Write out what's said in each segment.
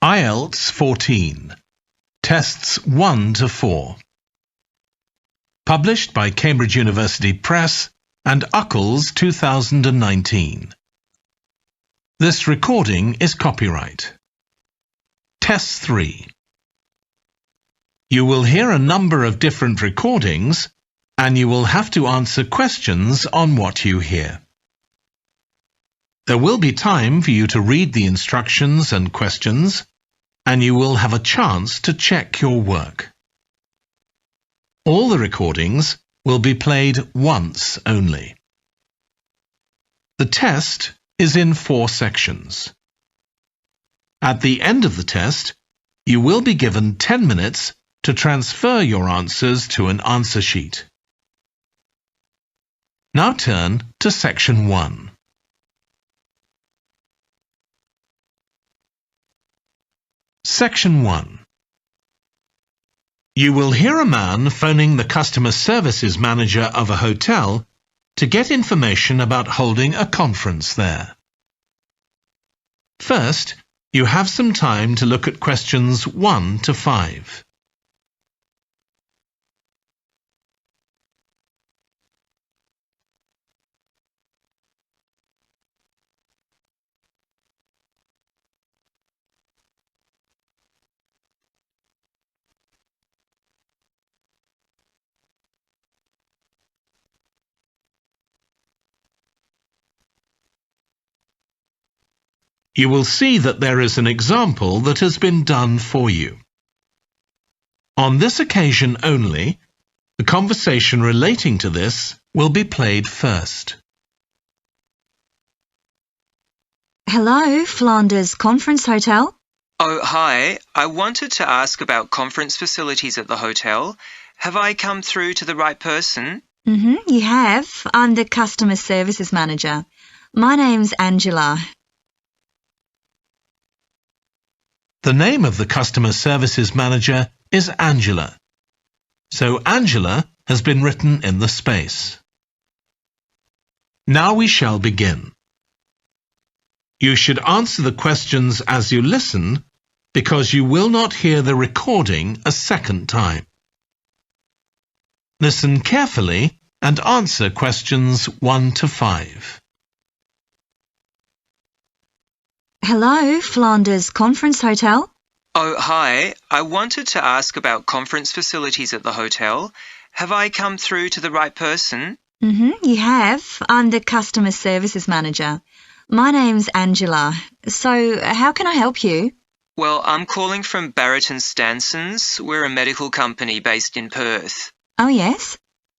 IELTS 14, Tests 1 to 4. Published by Cambridge University Press and Uckles 2019. This recording is copyright. Test 3. You will hear a number of different recordings and you will have to answer questions on what you hear. There will be time for you to read the instructions and questions, and you will have a chance to check your work. All the recordings will be played once only. The test is in 4 sections. At the end of the test, you will be given 10 minutes to transfer your answers to an answer sheet. Now turn to Section 1. Section 1. You will hear a man phoning the customer services manager of a hotel to get information about holding a conference there. First, you have some time to look at questions 1 to 5. You will see that there is an example that has been done for you. On this occasion only, the conversation relating to this will be played first. Hello, Flanders Conference Hotel. Oh, hi. I wanted to ask about conference facilities at the hotel. Have I come through to the right person? You have. I'm the customer services manager. My name's Angela. The name of the customer services manager is Angela. So Angela has been written in the space. Now we shall begin. You should answer the questions as you listen because you will not hear the recording a second time. Listen carefully and answer questions 1 to 5. Hello, Flanders Conference Hotel. Oh, hi. I wanted to ask about conference facilities at the hotel. Have I come through to the right person? You have. I'm the customer services manager. My name's Angela. So, how can I help you? Well, I'm calling from Barrett and Stansons. We're a medical company based in Perth. Oh, yes?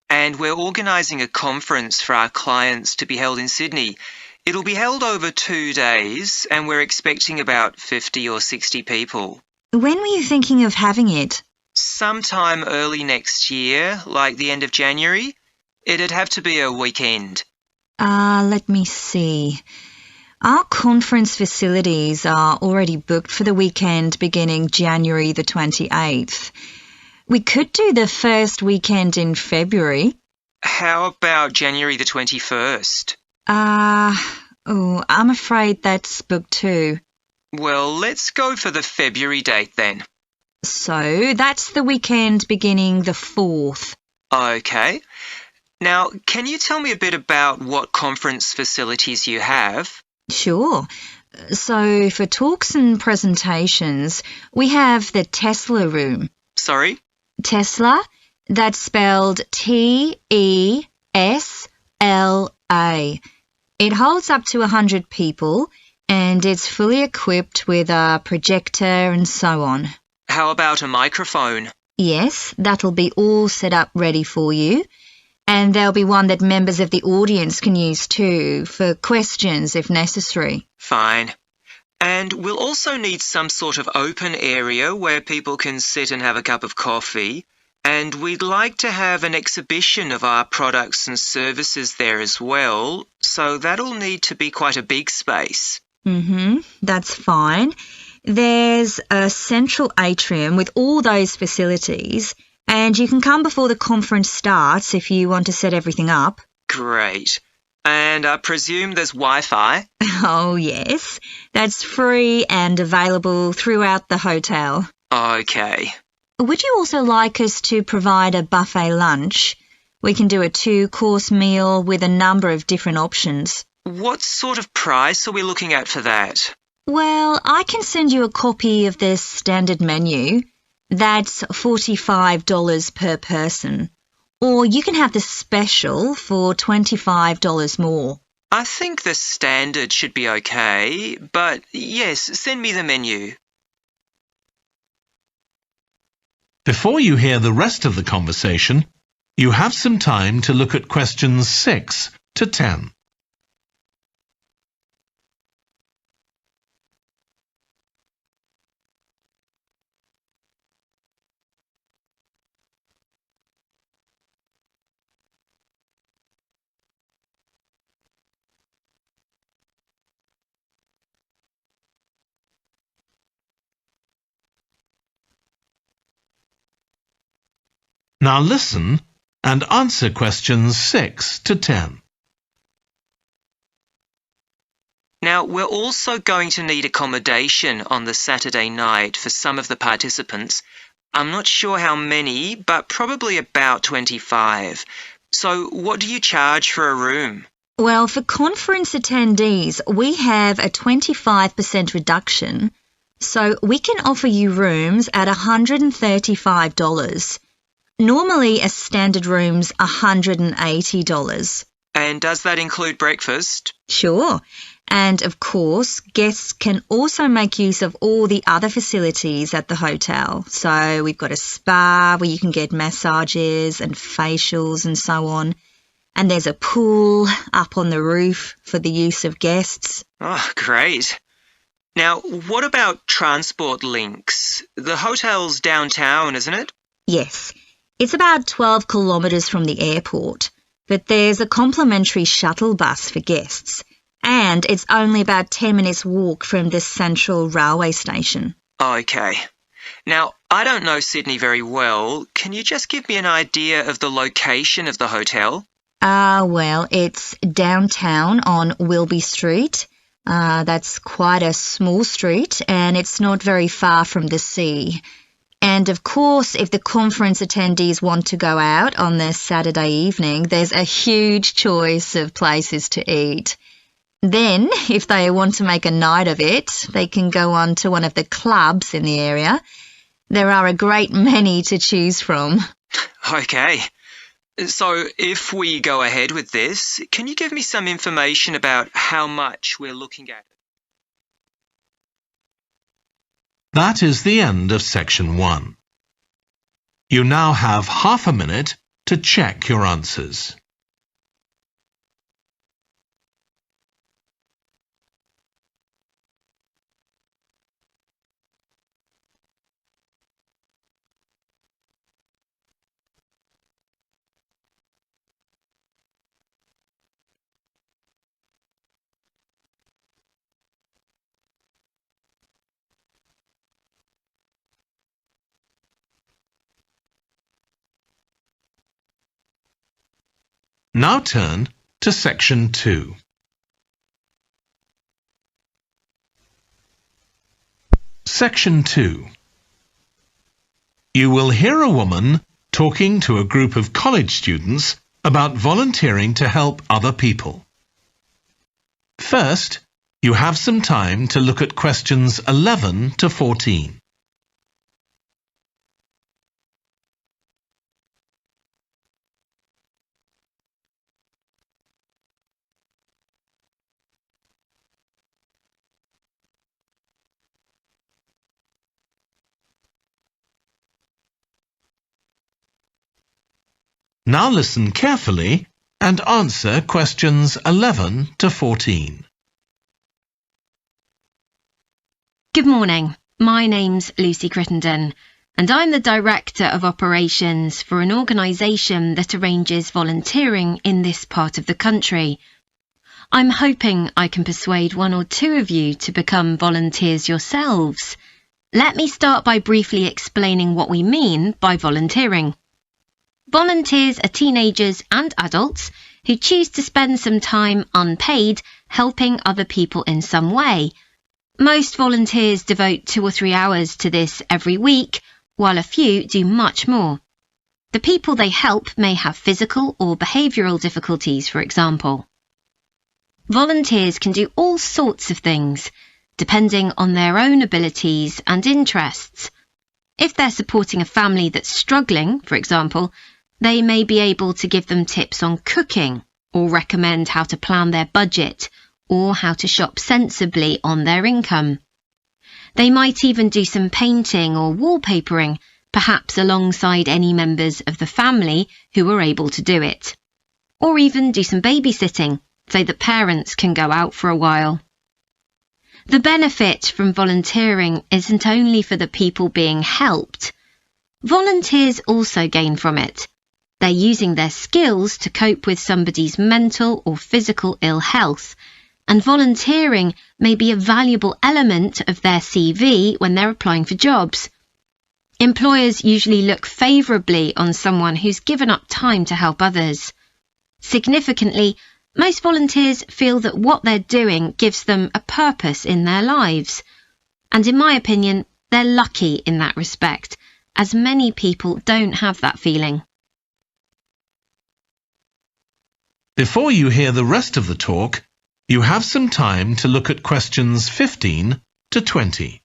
And we're organising a conference for our clients to be held in Sydney. It'll be held over 2 days, and we're expecting about 50 or 60 people. When were you thinking of having it? Sometime early next year, like the end of January. It'd have to be a weekend. Let me see. Our conference facilities are already booked for the weekend beginning January the 28th. We could do the first weekend in February. How about January the 21st? I'm afraid that's booked too. Well, let's go for the February date then. So, that's the weekend beginning the 4th. Okay. Now, can you tell me a bit about what conference facilities you have? Sure. So, for talks and presentations, we have the Tesla room. Sorry? Tesla, that's spelled Tesla. It holds up to 100 people and it's fully equipped with a projector and so on. How about a microphone? Yes, that'll be all set up ready for you. And there'll be one that members of the audience can use too, for questions if necessary. Fine. And we'll also need some sort of open area where people can sit and have a cup of coffee. And we'd like to have an exhibition of our products and services there as well, so that'll need to be quite a big space. That's fine. There's a central atrium with all those facilities, and you can come before the conference starts if you want to set everything up. Great. And I presume there's Wi-Fi? Oh, yes. That's free and available throughout the hotel. Okay. Would you also like us to provide a buffet lunch? We can do a 2-course meal with a number of different options. What sort of price are we looking at for that? Well, I can send you a copy of the standard menu. That's $45 per person. Or you can have the special for $25 more. I think the standard should be okay, but yes, send me the menu. Before you hear the rest of the conversation, you have some time to look at questions 6 to 10. Now listen and answer questions 6 to 10. Now, we're also going to need accommodation on the Saturday night for some of the participants. I'm not sure how many, but probably about 25. So what do you charge for a room? Well, for conference attendees, we have a 25% reduction, so we can offer you rooms at $135. Normally, a standard room's $180. And does that include breakfast? Sure. And of course, guests can also make use of all the other facilities at the hotel. So we've got a spa where you can get massages and facials and so on. And there's a pool up on the roof for the use of guests. Oh, great. Now, what about transport links? The hotel's downtown, isn't it? Yes. It's about 12 kilometres from the airport, but there's a complimentary shuttle bus for guests, and it's only about 10 minutes walk from the Central Railway Station. Okay. Now, I don't know Sydney very well. Can you just give me an idea of the location of the hotel? Well, it's downtown on Wilby Street. That's quite a small street, and it's not very far from the sea. And of course, if the conference attendees want to go out on the Saturday evening, there's a huge choice of places to eat. Then, if they want to make a night of it, they can go on to one of the clubs in the area. There are a great many to choose from. Okay. So, if we go ahead with this, can you give me some information about how much we're looking at? That is the end of section 1. You now have half a minute to check your answers. Now turn to section 2. Section 2. You will hear a woman talking to a group of college students about volunteering to help other people. First, you have some time to look at questions 11 to 14. Now listen carefully and answer questions 11 to 14. Good morning. My name's Lucy Crittenden, and I'm the Director of Operations for an organisation that arranges volunteering in this part of the country. I'm hoping I can persuade one or two of you to become volunteers yourselves. Let me start by briefly explaining what we mean by volunteering. Volunteers are teenagers and adults who choose to spend some time unpaid helping other people in some way. Most volunteers devote 2 or 3 hours to this every week, while a few do much more. The people they help may have physical or behavioural difficulties, for example. Volunteers can do all sorts of things, depending on their own abilities and interests. If they're supporting a family that's struggling, for example, they may be able to give them tips on cooking, or recommend how to plan their budget, or how to shop sensibly on their income. They might even do some painting or wallpapering, perhaps alongside any members of the family who are able to do it. Or even do some babysitting, so that parents can go out for a while. The benefit from volunteering isn't only for the people being helped. Volunteers also gain from it. They're using their skills to cope with somebody's mental or physical ill health, and volunteering may be a valuable element of their CV when they're applying for jobs. Employers usually look favourably on someone who's given up time to help others. Significantly, most volunteers feel that what they're doing gives them a purpose in their lives. And in my opinion, they're lucky in that respect, as many people don't have that feeling. Before you hear the rest of the talk, you have some time to look at questions 15 to 20.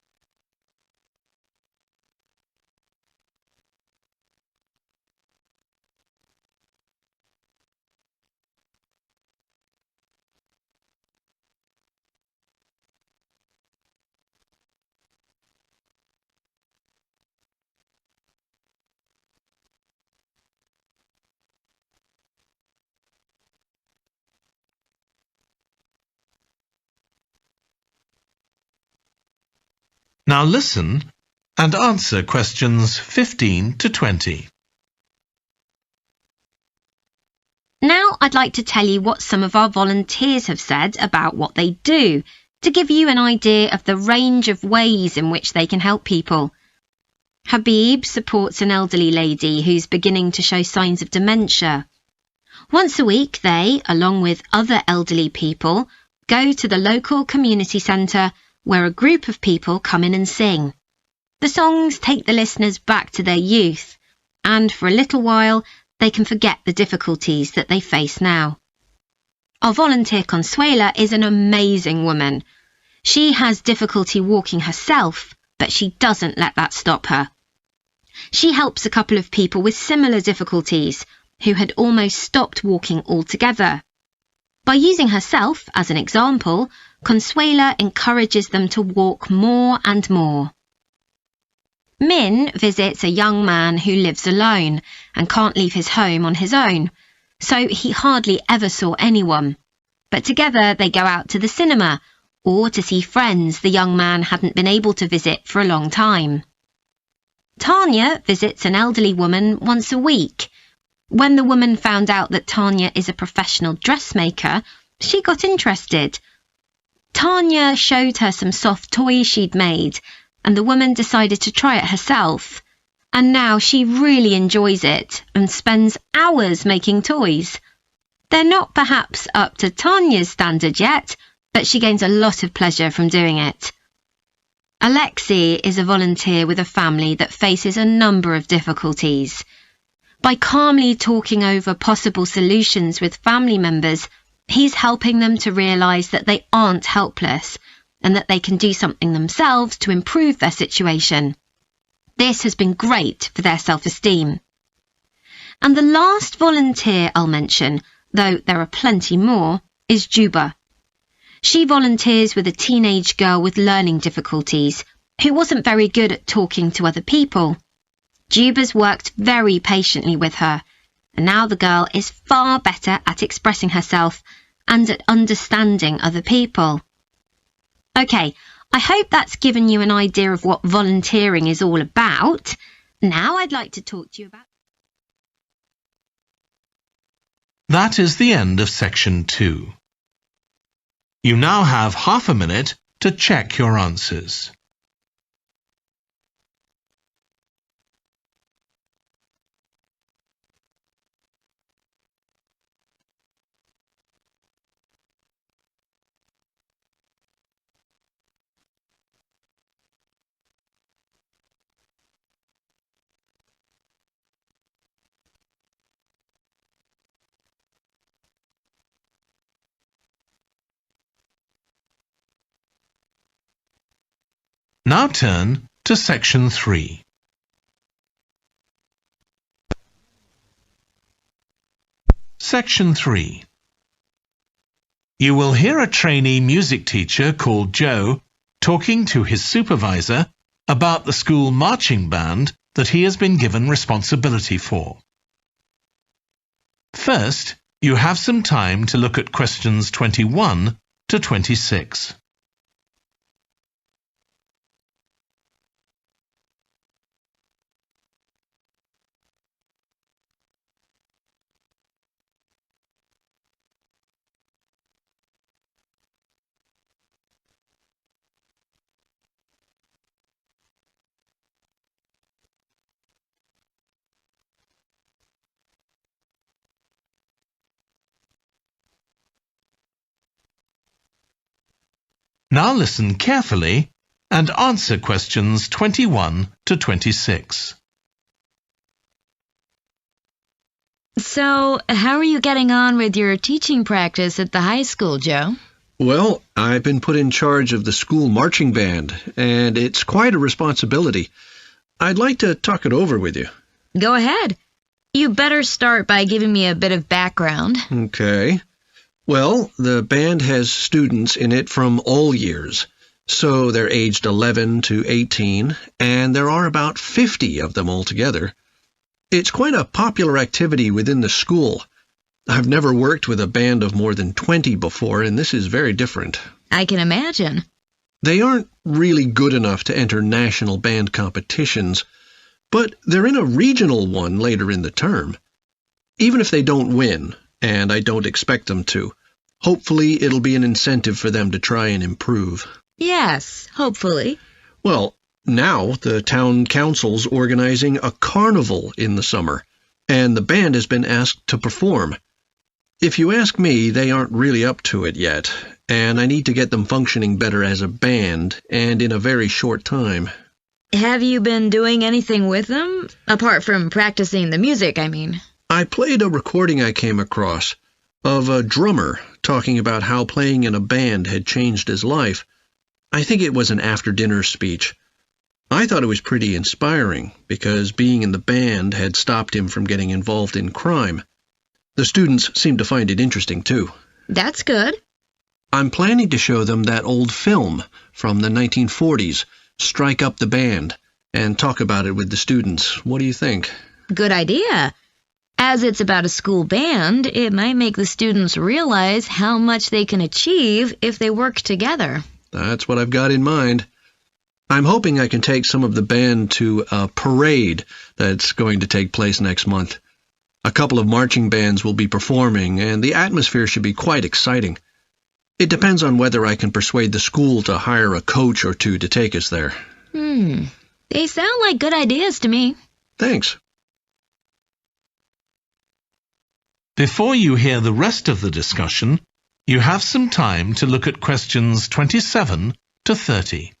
Now listen and answer questions 15 to 20. Now I'd like to tell you what some of our volunteers have said about what they do, to give you an idea of the range of ways in which they can help people. Habib supports an elderly lady who's beginning to show signs of dementia. Once a week they, along with other elderly people, go to the local community centre where a group of people come in and sing. The songs take the listeners back to their youth, and for a little while they can forget the difficulties that they face now. Our volunteer Consuela is an amazing woman. She has difficulty walking herself, but she doesn't let that stop her. She helps a couple of people with similar difficulties who had almost stopped walking altogether. By using herself as an example, Consuela encourages them to walk more and more. Min visits a young man who lives alone and can't leave his home on his own, so he hardly ever saw anyone. But together they go out to the cinema or to see friends the young man hadn't been able to visit for a long time. Tanya visits an elderly woman once a week. When the woman found out that Tanya is a professional dressmaker, she got interested. Tanya showed her some soft toys she'd made, and the woman decided to try it herself. And now she really enjoys it and spends hours making toys. They're not perhaps up to Tanya's standard yet, but she gains a lot of pleasure from doing it. Alexi is a volunteer with a family that faces a number of difficulties. By calmly talking over possible solutions with family members, he's helping them to realise that they aren't helpless and that they can do something themselves to improve their situation. This has been great for their self-esteem. And the last volunteer I'll mention, though there are plenty more, is Juba. She volunteers with a teenage girl with learning difficulties who wasn't very good at talking to other people. Juba's worked very patiently with her, and now the girl is far better at expressing herself and at understanding other people. OK, I hope that's given you an idea of what volunteering is all about. Now I'd like to talk to you about... That is the end of section 2. You now have half a minute to check your answers. Now turn to Section 3. Section 3. You will hear a trainee music teacher called Joe talking to his supervisor about the school marching band that he has been given responsibility for. First, you have some time to look at questions 21 to 26. Now listen carefully and answer questions 21 to 26. So, how are you getting on with your teaching practice at the high school, Joe? Well, I've been put in charge of the school marching band, and it's quite a responsibility. I'd like to talk it over with you. Go ahead. You better start by giving me a bit of background. Okay. Well, the band has students in it from all years, so they're aged 11 to 18, and there are about 50 of them altogether. It's quite a popular activity within the school. I've never worked with a band of more than 20 before, and this is very different. I can imagine. They aren't really good enough to enter national band competitions, but they're in a regional one later in the term. Even if they don't win, and I don't expect them to, hopefully it'll be an incentive for them to try and improve. Yes, hopefully. Well, now the town council's organizing a carnival in the summer, and the band has been asked to perform. If you ask me, they aren't really up to it yet, and I need to get them functioning better as a band, and in a very short time. Have you been doing anything with them? Apart from practicing the music, I mean. I played a recording I came across of a drummer talking about how playing in a band had changed his life. I think it was an after-dinner speech. I thought it was pretty inspiring because being in the band had stopped him from getting involved in crime. The students seemed to find it interesting, too. That's good. I'm planning to show them that old film from the 1940s, Strike Up the Band, and talk about it with the students. What do you think? Good idea. As it's about a school band, it might make the students realize how much they can achieve if they work together. That's what I've got in mind. I'm hoping I can take some of the band to a parade that's going to take place next month. A couple of marching bands will be performing, and the atmosphere should be quite exciting. It depends on whether I can persuade the school to hire a coach or two to take us there. They sound like good ideas to me. Thanks. Before you hear the rest of the discussion, you have some time to look at questions 27 to 30.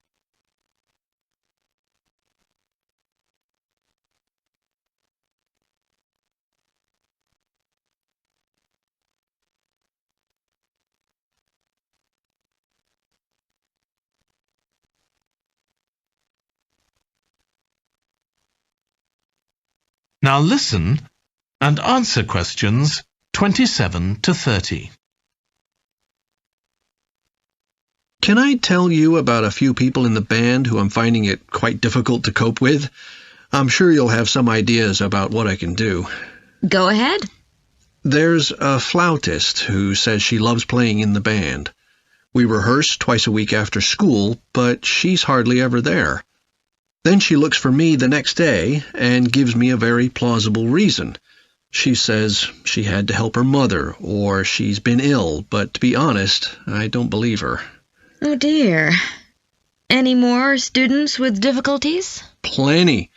Now listen and answer questions 27 to 30. Can I tell you about a few people in the band who I'm finding it quite difficult to cope with? I'm sure you'll have some ideas about what I can do. Go ahead. There's a flautist who says she loves playing in the band. We rehearse twice a week after school, but she's hardly ever there. Then she looks for me the next day and gives me a very plausible reason. She says she had to help her mother, or she's been ill, but to be honest, I don't believe her. Oh dear. Any more students with difficulties? Plenty.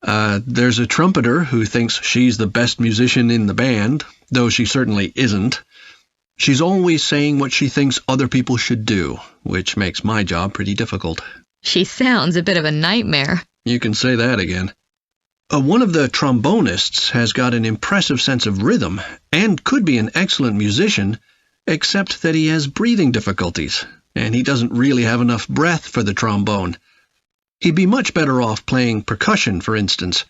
There's a trumpeter who thinks she's the best musician in the band, though she certainly isn't. She's always saying what she thinks other people should do, which makes my job pretty difficult. She sounds a bit of a nightmare. You can say that again. One of the trombonists has got an impressive sense of rhythm and could be an excellent musician, except that he has breathing difficulties, and he doesn't really have enough breath for the trombone. He'd be much better off playing percussion, for instance,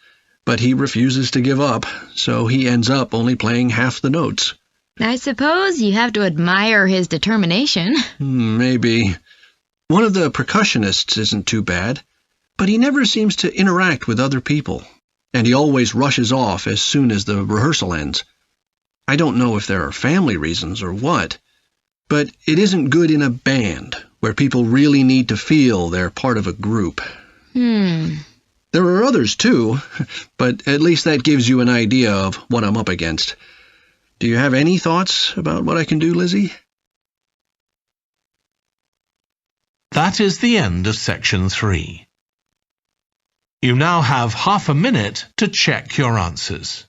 but he refuses to give up, so he ends up only playing half the notes. I suppose you have to admire his determination. Maybe. One of the percussionists isn't too bad, but he never seems to interact with other people, and he always rushes off as soon as the rehearsal ends. I don't know if there are family reasons or what, but it isn't good in a band, where people really need to feel they're part of a group. There are others too, but at least that gives you an idea of what I'm up against. Do you have any thoughts about what I can do, Lizzie? That is the end of section 3. You now have half a minute to check your answers.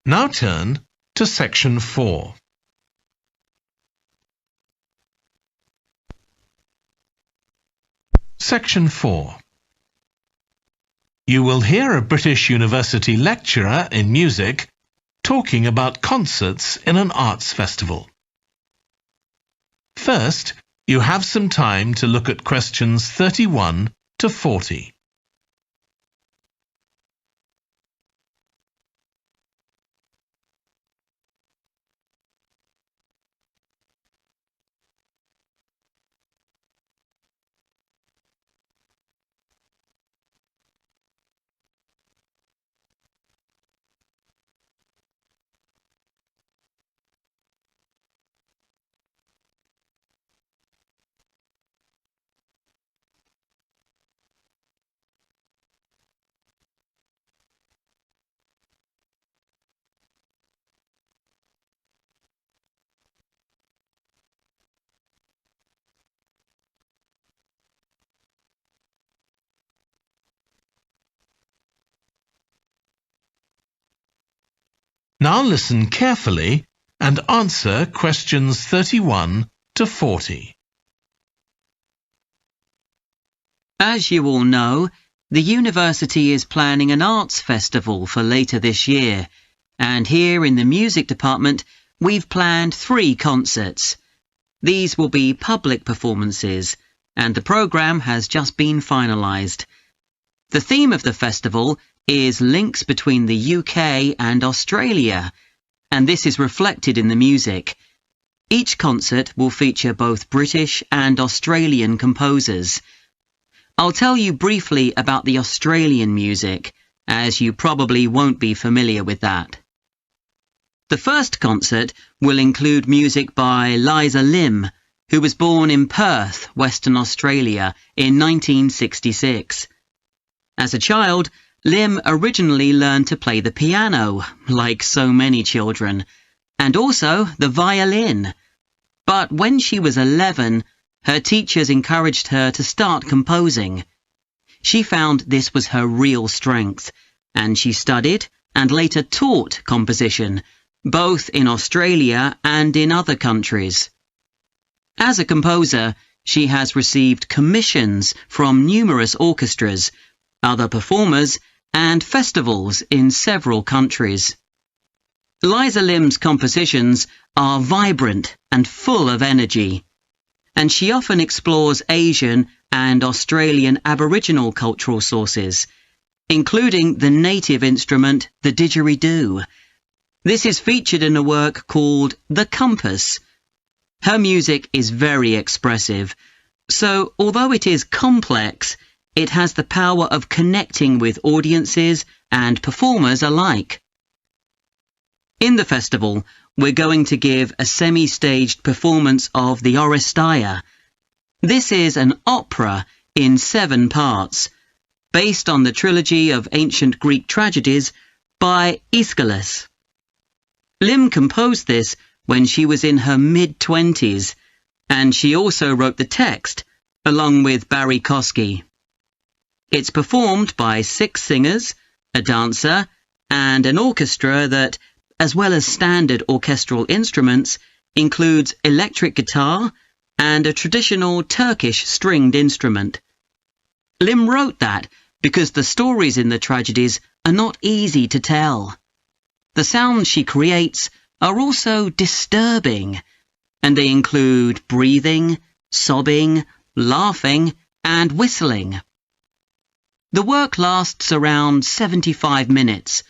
Now turn to section 4. Section 4. You will hear a British University lecturer in music talking about concerts in an arts festival. First, you have some time to look at questions 31 to 40. Now listen carefully and answer questions 31 to 40. As you all know, the university is planning an arts festival for later this year, and here in the music department we've planned 3 concerts. These will be public performances, and the programme has just been finalised. The theme of the festival is links between the UK and Australia, and this is reflected in the music. Each concert will feature both British and Australian composers. I'll tell you briefly about the Australian music, as you probably won't be familiar with that. The first concert will include music by Liza Lim, who was born in Perth, Western Australia, in 1966. As a child, Lim originally learned to play the piano, like so many children, and also the violin. But when she was 11, her teachers encouraged her to start composing. She found this was her real strength, and she studied and later taught composition, both in Australia and in other countries. As a composer, she has received commissions from numerous orchestras, other performers, and festivals in several countries. Liza Lim's compositions are vibrant and full of energy, and she often explores Asian and Australian Aboriginal cultural sources, including the native instrument, the didgeridoo. This is featured in a work called The Compass. Her music is very expressive, so although it is complex, it has the power of connecting with audiences and performers alike. In the festival, we're going to give a semi-staged performance of the Oresteia. This is an opera in 7 parts, based on the trilogy of ancient Greek tragedies by Aeschylus. Lim composed this when she was in her mid-20s, and she also wrote the text, along with Barry Kosky. It's performed by 6 singers, a dancer, and an orchestra that, as well as standard orchestral instruments, includes electric guitar and a traditional Turkish stringed instrument. Lim wrote that because the stories in the tragedies are not easy to tell. The sounds she creates are also disturbing, and they include breathing, sobbing, laughing, and whistling. The work lasts around 75 minutes,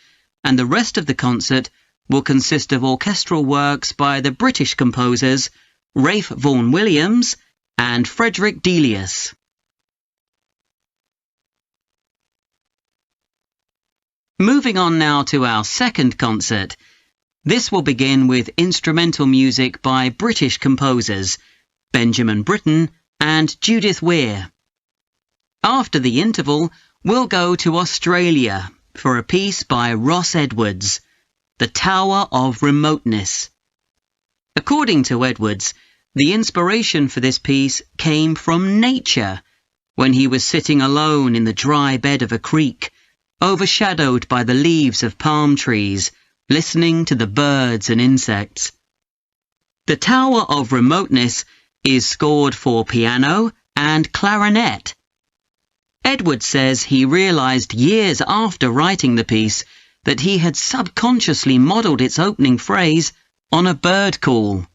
and the rest of the concert will consist of orchestral works by the British composers Ralph Vaughan Williams and Frederick Delius. Moving on now to our second concert. This will begin with instrumental music by British composers Benjamin Britten and Judith Weir. After the interval, we'll go to Australia for a piece by Ross Edwards, The Tower of Remoteness. According to Edwards, the inspiration for this piece came from nature, when he was sitting alone in the dry bed of a creek, overshadowed by the leaves of palm trees, listening to the birds and insects. The Tower of Remoteness is scored for piano and clarinet. Edwards says he realized years after writing the piece that he had subconsciously modelled its opening phrase on a bird call.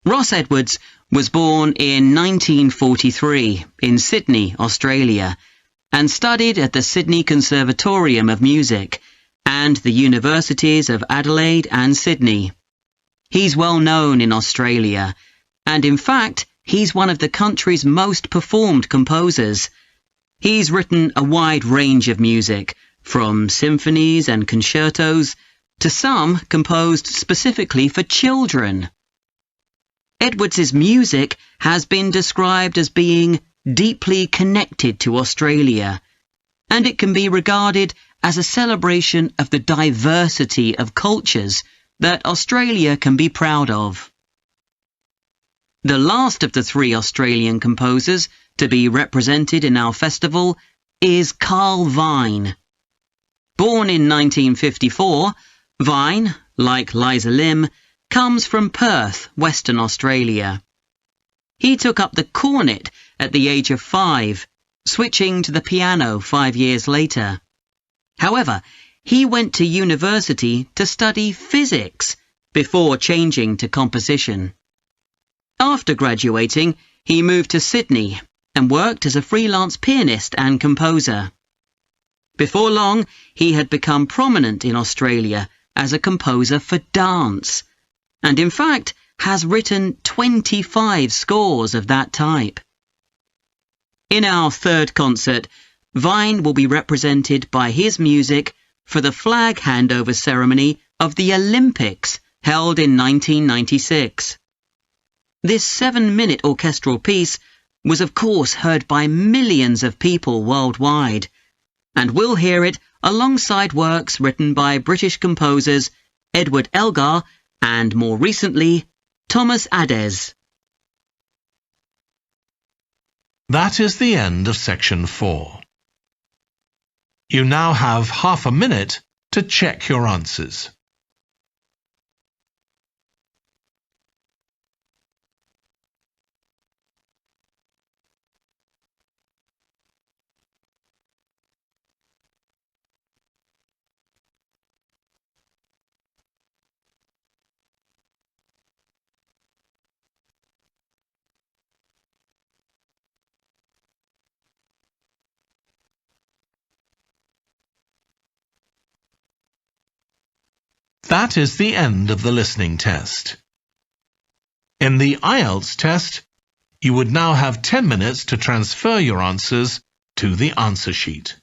Ross Edwards was born in 1943 in Sydney, Australia, and studied at the Sydney Conservatorium of Music and the Universities of Adelaide and Sydney. He's well known in Australia, and in fact, he's one of the country's most performed composers. He's written a wide range of music, from symphonies and concertos to some composed specifically for children. Edwards's music has been described as being deeply connected to Australia, and it can be regarded as a celebration of the diversity of cultures that Australia can be proud of. The last of the 3 Australian composers to be represented in our festival is Carl Vine. Born in 1954, Vine, like Liza Lim, comes from Perth, Western Australia. He took up the cornet at the age of 5, switching to the piano 5 years later. However, he went to university to study physics before changing to composition. After graduating, he moved to Sydney and worked as a freelance pianist and composer. Before long, he had become prominent in Australia as a composer for dance, and in fact has written 25 scores of that type. In our third concert, Vine will be represented by his music for the flag handover ceremony of the Olympics held in 1996. This 7-minute orchestral piece was of course heard by millions of people worldwide, and we'll hear it alongside works written by British composers Edward Elgar and, more recently, Thomas Adès. That is the end of section 4. You now have half a minute to check your answers. That is the end of the listening test. In the IELTS test, you would now have 10 minutes to transfer your answers to the answer sheet.